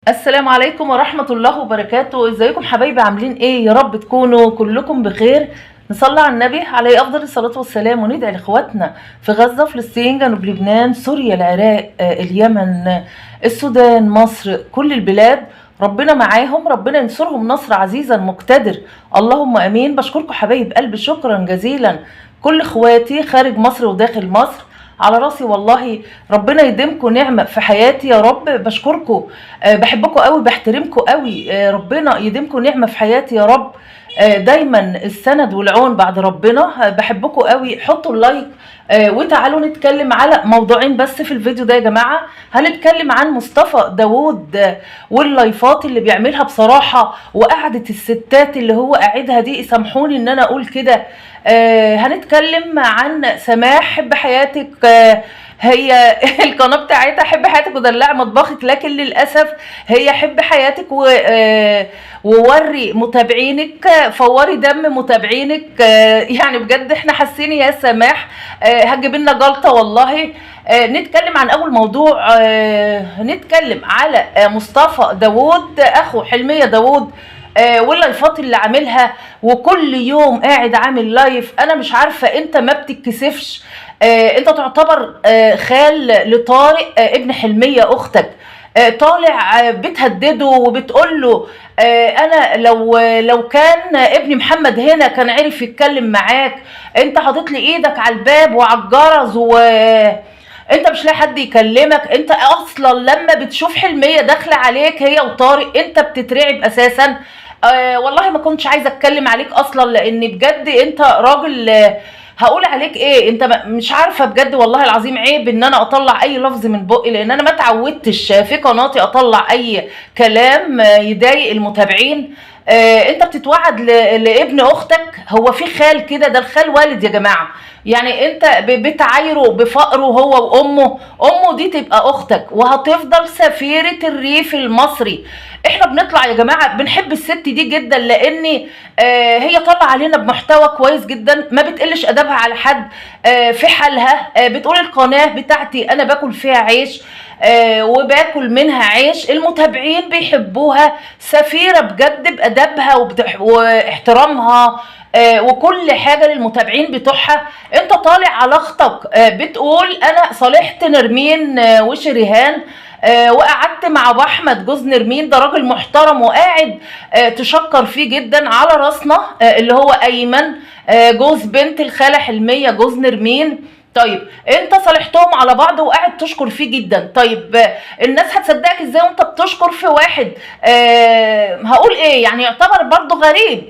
السلام عليكم ورحمة الله وبركاته. ازيكم حبايبي؟ عاملين ايه؟ يا رب تكونوا كلكم بخير. نصلي على النبي عليه افضل الصلاة والسلام، وندعي لاخواتنا في غزة، فلسطين، جنوب لبنان، سوريا، العراق، اليمن، السودان، مصر، كل البلاد. ربنا معاهم، ربنا ينصرهم نصر عزيزا مقتدر. اللهم امين. بشكركم حبايب قلبي شكرا جزيلا، كل اخواتي خارج مصر وداخل مصر، على راسي والله. ربنا يديمكم نعمة في حياتي يا رب. بشكركم، بحبكم قوي، بحترمكم قوي. ربنا يديمكم نعمة في حياتي يا رب. دايما السند والعون بعد ربنا. بحبكم قوي. حطوا اللايك. وتعالوا نتكلم على موضوعين بس في الفيديو ده يا جماعة. هنتكلم عن مصطفى داوود، واللايفات اللي بيعملها بصراحة، وقعدة الستات اللي هو قاعدها دي، سامحوني ان انا اقول كده. هنتكلم عن سماح حب حياتك. هي القناه بتاعتها حب حياتك ودلع مطبخك، لكن للاسف هي حب حياتك ووري متابعينك، فوري دم متابعينك. يعني بجد احنا حاسين يا سماح هتجيب لنا جلطه والله. نتكلم عن اول موضوع. نتكلم على مصطفى داوود اخو حلميه داوود، واللايفات اللي عاملها، وكل يوم قاعد عامل لايف. انا مش عارفه انت ما بتتكسفش؟ انت تعتبر خال لطارق، ابن حلميه اختك. طالع بتهدده وبتقول له انا لو كان ابني محمد هنا كان عرف يتكلم معاك. انت حاطط لي ايدك على الباب وعلى الجرس، انت مش لاقي حد يكلمك. انت اصلا لما بتشوف حلميه داخله عليك هي وطارق انت بتترعب اساسا. والله ما كنتش عايزه اتكلم عليك اصلا، لان بجد انت راجل. هقول عليك ايه؟ انت مش عارفه بجد والله العظيم. عيب ان انا اطلع اي لفظ من بقي، لان انا ما اتعودتش في قناتي اطلع اي كلام يضايق المتابعين. انت بتتوعد لابن اختك. هو في خال كده؟ ده الخال والد يا جماعه. يعني انت بتعايره بفقره هو وامه. امه دي تبقى اختك وهتفضل سفيره الريف المصري. احنا بنطلع يا جماعه بنحب الست دي جدا، لان هي طالعه علينا بمحتوى كويس جدا، ما بتقلش ادبها على حد. في حالها. بتقول القناه بتاعتي انا باكل فيها عيش، وباكل منها عيش. المتابعين بيحبوها، سفيره بجد بادبها واحترامها. وكل حاجه للمتابعين بتوعها. انت طالع على اختك بتقول انا صالحت نرمين وشريهان، وقعدت مع ابو احمد جوز نرمين. ده راجل محترم وقاعد تشكر فيه جدا على راسنا. اللي هو ايمن جوز بنت الخاله حلميه جوز نرمين. طيب انت صالحتهم على بعض وقاعد تشكر فيه جدا. طيب الناس هتصدقك ازاي وانت بتشكر في واحد هقول ايه يعني يعتبر برضو غريب،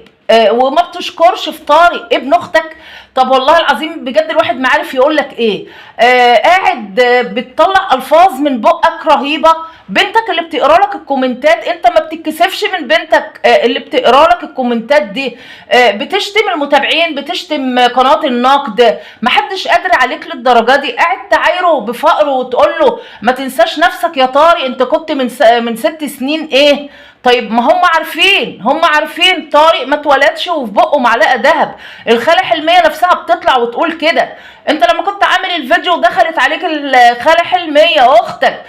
وما بتشكرش في طارق ابن اختك؟ طب والله العظيم بجد الواحد ما عارف يقول لك ايه. قاعد بتطلع الفاظ من بقك رهيبه. بنتك اللي بتقرا لك الكومنتات، انت ما بتتكسفش من بنتك اللي بتقرا لك الكومنتات دي؟ بتشتم المتابعين، بتشتم قناه النقد. ما حدش قادر عليك للدرجه دي. قاعد تعايره بفقره وتقول له ما تنساش نفسك يا طارق، انت كنت من 6 سنين ايه. طيب ما هم عارفين طارق ما اتولدش وفي بقه معلقه ذهب. الخاله حلميه نفسها بتطلع وتقول كده. انت لما كنت عامل الفيديو ودخلت عليك الخاله حلميه اختك،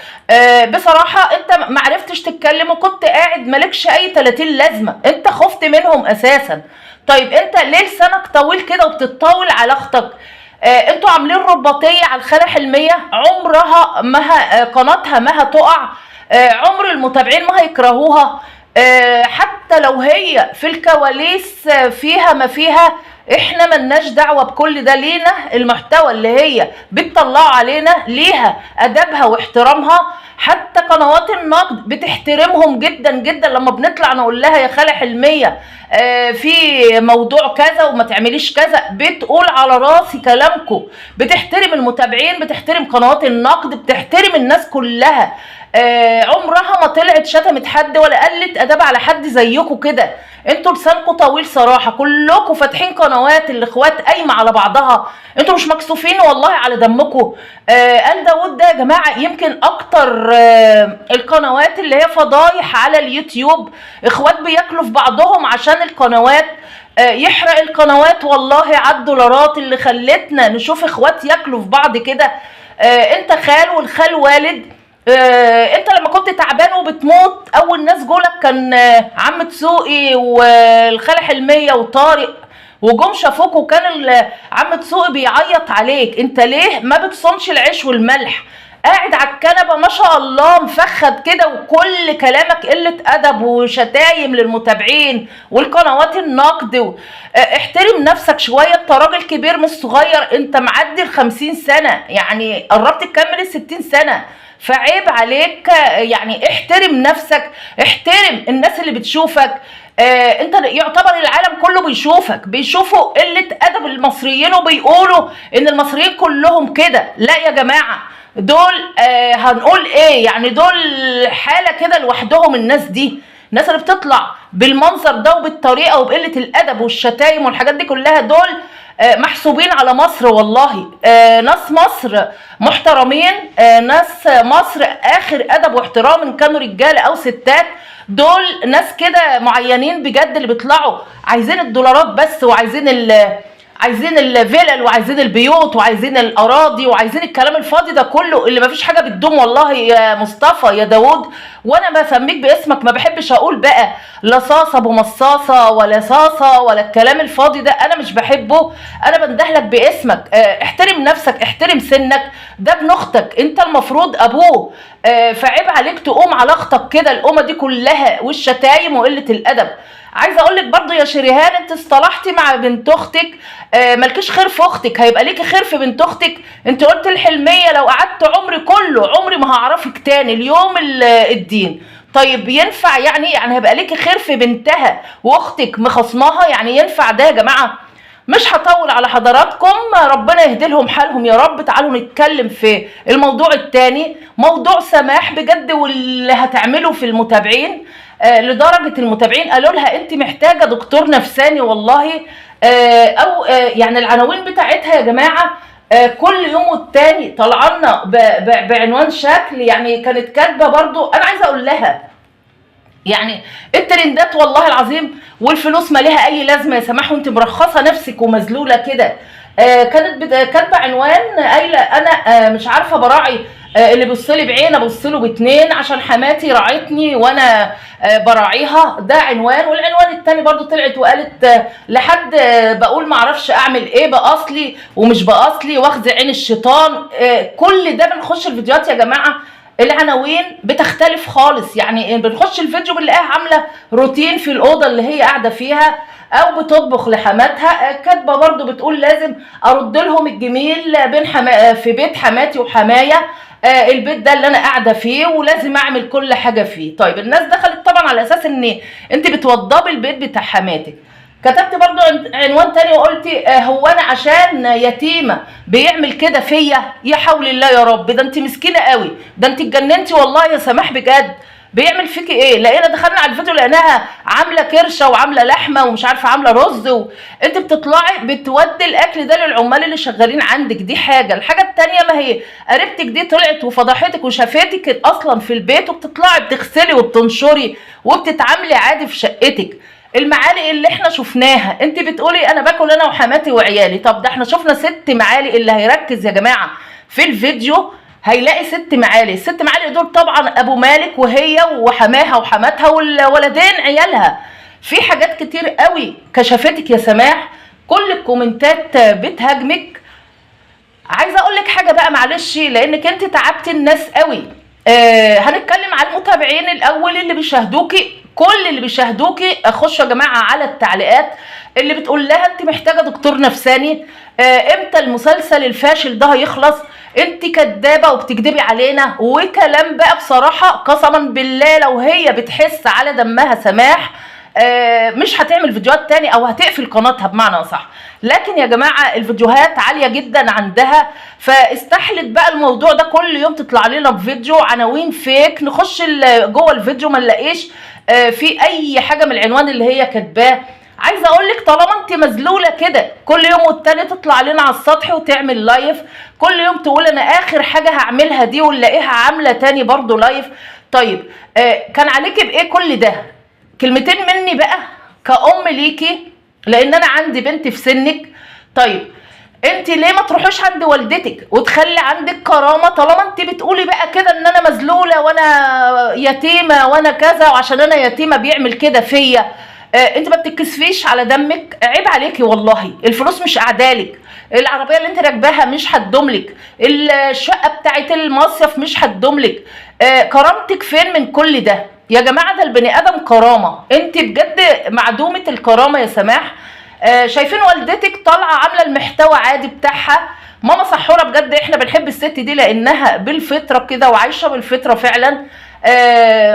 بصراحه انت ما عرفتش تتكلم، وكنت قاعد مالكش اي 30 لازمه. انت خفت منهم اساسا. طيب انت ليه لسانك طويل كده وبتطول على اختك؟ انتوا عاملين رباطيه على الخاله حلميه. عمرها ما قناتها ما هتقع. عمر المتابعين ما هيكرهوها. حتى لو هي في الكواليس فيها ما فيها، احنا ملناش دعوه بكل ده. لينا المحتوى اللي هي بتطلعه علينا، ليها ادبها واحترامها. حتى قنوات النقد بتحترمهم جدا جدا. لما بنطلع نقول لها يا خاله حلميه في موضوع كذا وما تعمليش كذا، بتقول على راسي كلامكم. بتحترم المتابعين، بتحترم قنوات النقد، بتحترم الناس كلها. عمرها ما طلعت شتمت حد ولا قلت ادب على حد زيكم كده. انتوا لسانكم طويل صراحه، كلكم فاتحين قنوات الاخوات قايمه على بعضها. انتوا مش مكسوفين والله على دمكم. قال داوود ده يا جماعه يمكن اكتر القنوات اللي هي فضايح على اليوتيوب. اخوات بياكلوا في بعضهم عشان القنوات. يحرق القنوات والله على الدولارات اللي خلتنا نشوف اخوات ياكلوا في بعض كده. انت خال والخال والد. انت لما كنت تعبان وبتموت اول ناس جولك كان عم دسوقي والخالة حلمية وطارق، وجم شافوك وكان عم دسوقي بيعيط عليك. انت ليه ما بتصونش العيش والملح؟ قاعد على الكنبة ما شاء الله مفخد كده، وكل كلامك قلة أدب وشتايم للمتابعين والقنوات النقد احترم نفسك شوية، انت راجل كبير مش صغير، انت معدي ال50 سنة، يعني قربت تكمل ال60 سنة، فعيب عليك. يعني احترم نفسك، احترم الناس اللي بتشوفك. انت يعتبر العالم كله بيشوفوا قلة ادب المصريين، وبيقولوا ان المصريين كلهم كده. لا يا جماعة، دول هنقول ايه يعني، دول حالة كده لوحدهم. الناس اللي بتطلع بالمنظر ده وبالطريقة وبقلة الادب والشتايم والحاجات دي كلها، دول محسوبين على مصر والله. ناس مصر محترمين، ناس مصر اخر ادب واحترام ان كانوا رجاله او ستات. دول ناس كده معينين بجد، اللي بيطلعوا عايزين الدولارات بس، عايزين الفلل وعايزين البيوت وعايزين الاراضي وعايزين الكلام الفاضي ده كله اللي مفيش حاجه بتدوم. والله يا مصطفى يا داوود، وانا بسميك باسمك، ما بحبش اقول بقى لا صاصه ابو مصاصه ولا صاصه ولا الكلام الفاضي ده، انا مش بحبه. انا بندهلك باسمك. احترم نفسك، احترم سنك، ده ابن اختك، انت المفروض ابوه. فعيب عليك تقوم على اختك كده القومه دي كلها، والشتايم وقله الادب. عايزه اقول لك برضو يا شريهان، انت اصطلحتي مع بنت اختك، مالكيش خير في اختك، هيبقى ليكي خير في بنت اختك. انت قلت الحلميه لو قعدت عمري كله عمري ما هعرفك تاني اليوم الدين. طيب ينفع يعني هيبقى ليكي خير في بنتها واختك مخصماها؟ يعني ينفع ده يا جماعه؟ مش هطول على حضراتكم، ربنا يهدي لهم حالهم يا رب. تعالوا نتكلم في الموضوع التاني، موضوع سماح بجد واللي هتعمله في المتابعين. لدرجة المتابعين قالوا لها انت محتاجة دكتور نفساني والله. او يعني العناوين بتاعتها يا جماعة كل يوم والتاني طلعنا بعنوان شكل. يعني كانت كاتبة برضو، انا عايزة اقول لها يعني الترندات والله العظيم والفلوس ما لها اي لازمه يا سماح، وانت مرخصه نفسك ومذلوله كده. كانت كاتبه عنوان قايله انا مش عارفه براعي اللي بيبصلي بعين ابصله باتنين، عشان حماتي راعتني وانا براعيها. ده عنوان. والعنوان التاني برضو طلعت وقالت لحد بقول معرفش اعمل ايه باصلي ومش باصلي واخذ عين الشيطان. كل ده بنخش الفيديوهات يا جماعه العناوين بتختلف خالص. يعني بنخش الفيديو بنلاقيها عامله روتين في الاوضه اللي هي قاعده فيها، او بتطبخ لحماتها. كاتبه برضو بتقول لازم ارد لهم الجميل في بيت حماتي وحمايا، البيت ده اللي انا قاعده فيه ولازم اعمل كل حاجه فيه. طيب الناس دخلت طبعا على اساس ان انت بتوضبي البيت بتاع حماتك. كتبت برضو عنوان تاني وقلتي هو انا عشان يتيمه بيعمل كده فيا؟ يا حول الله يا رب، ده انت مسكينه قوي، ده انت اتجننتي والله يا سماح بجد. بيعمل فيكي ايه؟ لقينا دخلنا على الفيديو لقيناها عامله كرشه وعامله لحمه ومش عارفه عامله رز، انت بتطلعي بتودي الاكل ده للعمال اللي شغالين عندك. دي حاجه. الحاجه التانيه، ما هي قريبتك دي طلعت وفضحتك وشافتك اصلا في البيت، وبتطلعي بتغسلي وبتنشري وبتتعاملي عادي في شقتك. المعالق اللي احنا شفناها، انت بتقولي انا باكل انا وحماتي وعيالي. طب ده احنا شفنا 6 معالق. اللي هيركز يا جماعه في الفيديو هيلاقي 6 معالق. ال6 معالق دول طبعا ابو مالك وهي وحماها وحماتها والولدين عيالها. في حاجات كتير قوي كشفتك يا سماح، كل الكومنتات بتهاجمك. عايزه اقول لك حاجه بقى معلش، لانك انت تعبتي الناس قوي. هنتكلم على المتابعين الاول اللي بيشاهدوكي. كل اللي بيشاهدوكي خشوا يا جماعه على التعليقات اللي بتقول لها انت محتاجه دكتور نفساني، امتى المسلسل الفاشل ده هيخلص، انت كدابه وبتكدبي علينا، وكلام بقى بصراحه قسما بالله لو هي بتحس على دمها سماح مش هتعمل فيديوهات تاني او هتقفل قناتها بمعنى اصح. لكن يا جماعه الفيديوهات عاليه جدا عندها، فاستحلت بقى الموضوع ده كل يوم تطلع لنا بفيديو عناوين فيك، نخش جوه الفيديو ما نلاقيش في اي حاجه من العنوان اللي هي كاتباه. عايزه اقول لك طالما انت مذلوله كده كل يوم والتاني تطلع لنا على السطح وتعمل لايف، كل يوم تقول انا اخر حاجه هعملها دي ونلاقيها عامله تاني برضو لايف. طيب كان عليكي بايه كل ده؟ كلمتين مني بقى كأم ليكي، لان انا عندي بنت في سنك. طيب انت ليه ما تروحوش عند والدتك وتخلي عندك كرامه، طالما انت بتقولي بقى كده ان انا مذلوله وانا يتيمه وانا كذا، وعشان انا يتيمه بيعمل كده فيا. انت ما بتتكسفيش على دمك؟ عيب عليكي والله. الفلوس مش قعدالك، العربيه اللي انت راكباها مش هتدوملك، الشقه بتاعت المصيف مش هتدوملك. كرامتك فين من كل ده يا جماعه؟ ده البني ادم كرامه، انت بجد معدومه الكرامه يا سماح. شايفين والدتك طالعه عامله المحتوى عادي بتاعها. ماما سحوره بجد، احنا بنحب الست دي لانها بالفطره كده وعايشه بالفطره فعلا.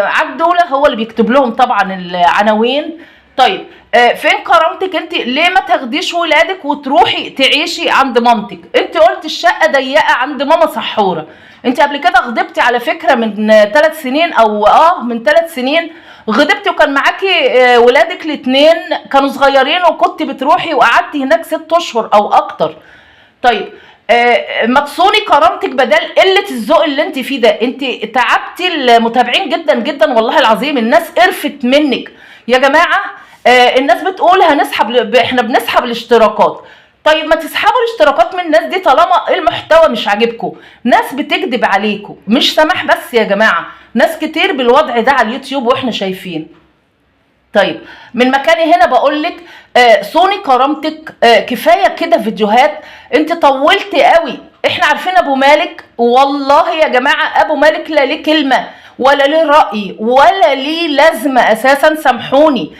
عبدوله هو اللي بيكتب لهم طبعا العناوين. طيب فين كرامتك انت؟ ليه ما تاخديش ولادك وتروحي تعيشي عند مامتك؟ انت قلت الشقه ضيقه عند ماما سحوره. انت قبل كده غضبتي على فكره من 3 سنين او من 3 سنين غضبتي، وكان معاكي ولادك الاثنين كانوا صغيرين، وكنت بتروحي وقعدتي هناك 6 اشهر او اكتر. طيب ما تصوني كرامتك بدل قله الذوق اللي انت فيه ده. انت تعبتي المتابعين جدا جدا والله العظيم، الناس قرفت منك يا جماعه. الناس بتقول هنسحب، احنا بنسحب الاشتراكات. طيب ما تسحبوا الاشتراكات من الناس دي طالما المحتوى مش عاجبكم. ناس بتكذب عليكم، مش سماح بس يا جماعه، ناس كتير بالوضع ده على اليوتيوب واحنا شايفين. طيب من مكاني هنا بقولك صوني كرامتك. كفايه كده فيديوهات، انت طولت قوي. احنا عارفين ابو مالك، والله يا جماعه ابو مالك لا ليه كلمه ولا ليه راي ولا ليه لازمه اساسا، سامحوني.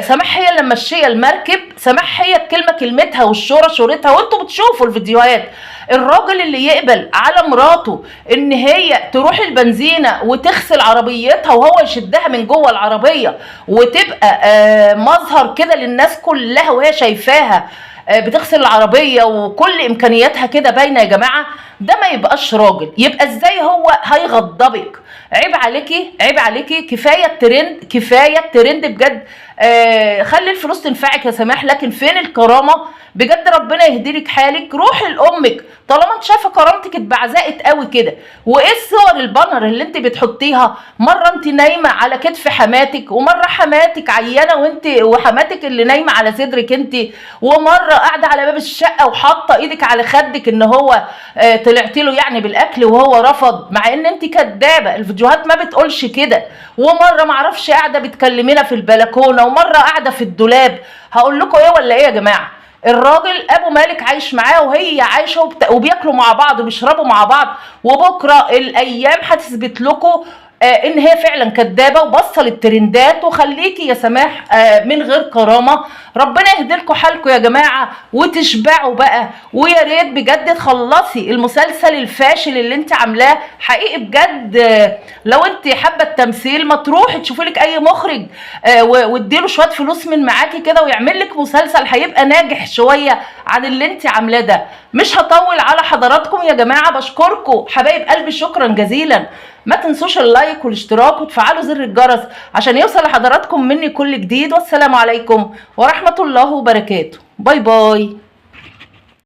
سماح هي اللي ماشيه المركب، سماح هي الكلمه كلمتها والشوره شورتها، وانتوا بتشوفوا الفيديوهات. الراجل اللي يقبل على مراته ان هي تروح البنزينه وتغسل عربيتها وهو يشدها من جوه العربيه وتبقى مظهر كده للناس كلها وهي شايفاها بتغسل العربيه وكل امكانياتها كده باينه يا جماعه، ده ما يبقاش راجل. يبقى ازاي هو هيغضبك؟ عيب عليكي، عيب عليكي. كفايه الترند، كفايه الترند بجد. خلي الفلوس تنفعك يا سماح، لكن فين الكرامه؟ بجد ربنا يهديلك حالك. روحي لامك طالما انت شايفه كرامتك اتبعزقت قوي كده. وايه الصور البانر اللي انت بتحطيها؟ مره انت نايمه على كتف حماتك، ومره حماتك عيانه وانت وحماتك اللي نايمه على صدرك انت، ومره قاعده على باب الشقه وحاطه ايدك على خدك ان هو طلعتي له يعني بالاكل وهو رفض، مع ان انت كدابه، الفيديوهات ما بتقولش كده. ومره معرفش قاعده بتكلمينا في البلكونه، ومره قاعده في الدولاب. هقول لكم ايه ولا ايه يا جماعه؟ الراجل ابو مالك عايش معاه وهي عايشه وبياكلوا مع بعض وبيشربوا مع بعض، وبكره الايام هتثبت لكم ان هي فعلا كدابه وبصل الترندات. وخليكي يا سماح من غير كرامه. ربنا يهديلكوا حالكم يا جماعه وتشبعوا بقى. ويا ريت بجد تخلصي المسلسل الفاشل اللي انت عاملاه حقيقي بجد. لو انت حابه التمثيل ما تروحي تشوفي لك اي مخرج واديله شويه فلوس من معاكي كده ويعمل لك مسلسل هيبقى ناجح شويه عن اللي انت عاملاه ده. مش هطول على حضراتكم يا جماعه، بشكركم حبايب قلبي، شكرا جزيلا. ما تنسوش اللايك والاشتراك وتفعلوا زر الجرس عشان يوصل لحضراتكم مني كل جديد. والسلام عليكم ورحمة الله وبركاته. باي باي.